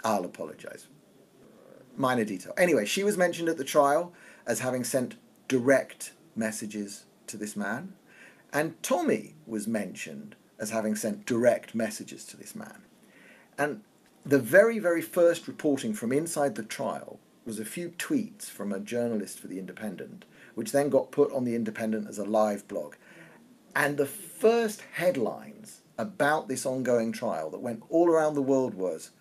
I'll apologise. Minor detail. Anyway, she was mentioned at the trial as having sent direct messages to this man, and Tommy was mentioned as having sent direct messages to this man. And the very, very first reporting from inside the trial was a few tweets from a journalist for The Independent, which then got put on The Independent as a live blog. And the first headlines about this ongoing trial that went all around the world was,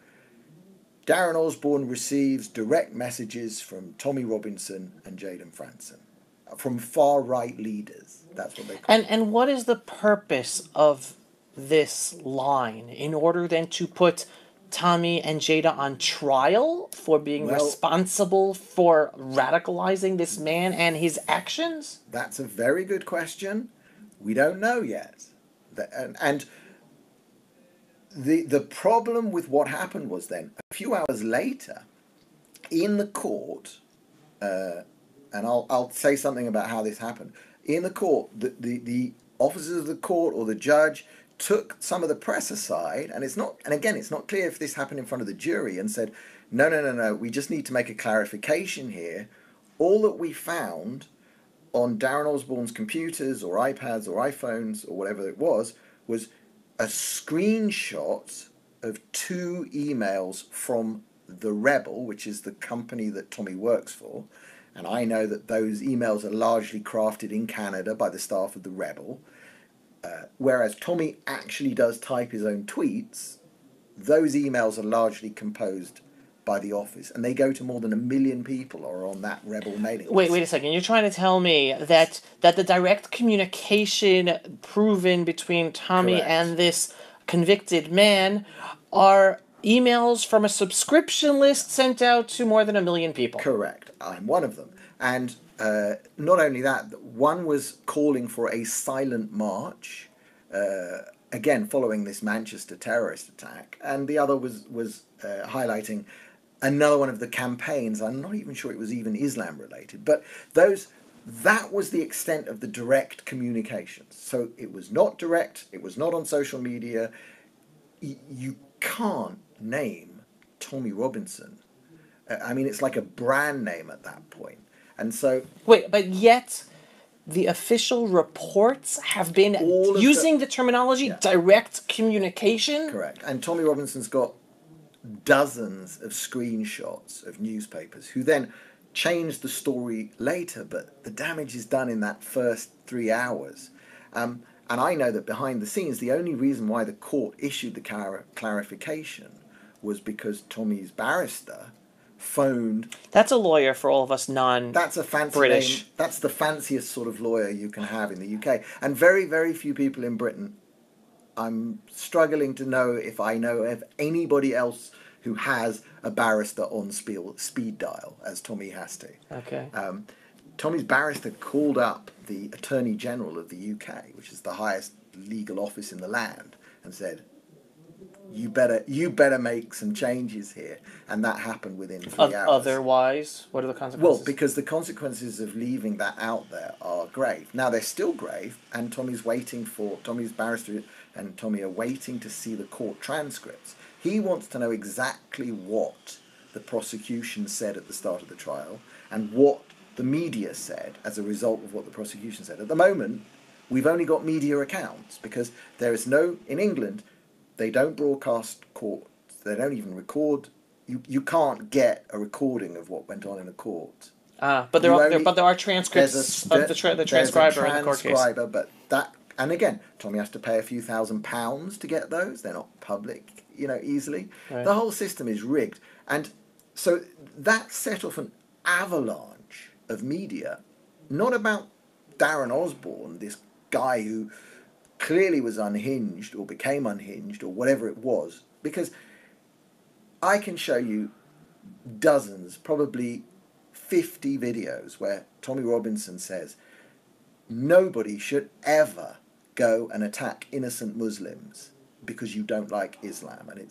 Darren Osborne receives direct messages from Tommy Robinson and Jayden Franson, from far-right leaders. That's what they call it. And what is the purpose of this line? In order then to put Tommy and Jada on trial for being responsible for radicalizing this man and his actions? That's a very good question. We don't know yet. And the problem with what happened was then, a few hours later, in the court, and I'll say something about how this happened. In the court, the officers of the court or the judge took some of the press aside, and it's not clear if this happened in front of the jury, and said, no, we just need to make a clarification here. All that we found on Darren Osborne's computers or iPads or iPhones or whatever it was a screenshot of 2 emails from The Rebel, which is the company that Tommy works for. And I know that those emails are largely crafted in Canada by the staff of The Rebel. Whereas Tommy actually does type his own tweets, those emails are largely composed by the office, and they go to more than 1 million people are on that Rebel mailing list. Wait a second. You're trying to tell me that the direct communication proven between Tommy Correct. and this convicted man are emails from a subscription list sent out to more than 1 million people? Correct. I'm one of them. And not only that, one was calling for a silent march, again following this Manchester terrorist attack, and the other was highlighting another one of the campaigns. I'm not even sure it was even Islam related, but that was the extent of the direct communications. So it was not direct, it was not on social media. You can't name Tommy Robinson. I mean, it's like a brand name at that point. And so... Wait, but yet the official reports have been using the terminology direct communication? Correct. And Tommy Robinson's got dozens of screenshots of newspapers who then changed the story later, but the damage is done in that first 3 hours. And I know that behind the scenes, the only reason why the court issued the clarification was because Tommy's barrister phoned... That's a lawyer for all of us That's a fancy British name. That's the fanciest sort of lawyer you can have in the UK. And very, very few people in Britain... I'm struggling to know if I know of anybody else who has a barrister on speed dial, as Tommy has to. Okay. Tommy's barrister called up the Attorney General of the UK, which is the highest legal office in the land, and said, you better make some changes here. And that happened within 3 hours. Otherwise, what are the consequences? Well, because the consequences of leaving that out there are grave. Now, they're still grave, and Tommy's barrister and Tommy are waiting to see the court transcripts. He wants to know exactly what the prosecution said at the start of the trial and what the media said as a result of what the prosecution said. At the moment, we've only got media accounts because there is no... In England, they don't broadcast courts. They don't even record. You can't get a recording of what went on in a court. But there are transcripts of the transcriber in the court case. And again, Tommy has to pay a few £1,000s to get those. They're not public, easily. Right. The whole system is rigged. And so that set off an avalanche of media, not about Darren Osborne, this guy who clearly was unhinged or became unhinged or whatever it was, because I can show you dozens, probably 50 videos where Tommy Robinson says nobody should ever go and attack innocent Muslims because you don't like Islam, and it's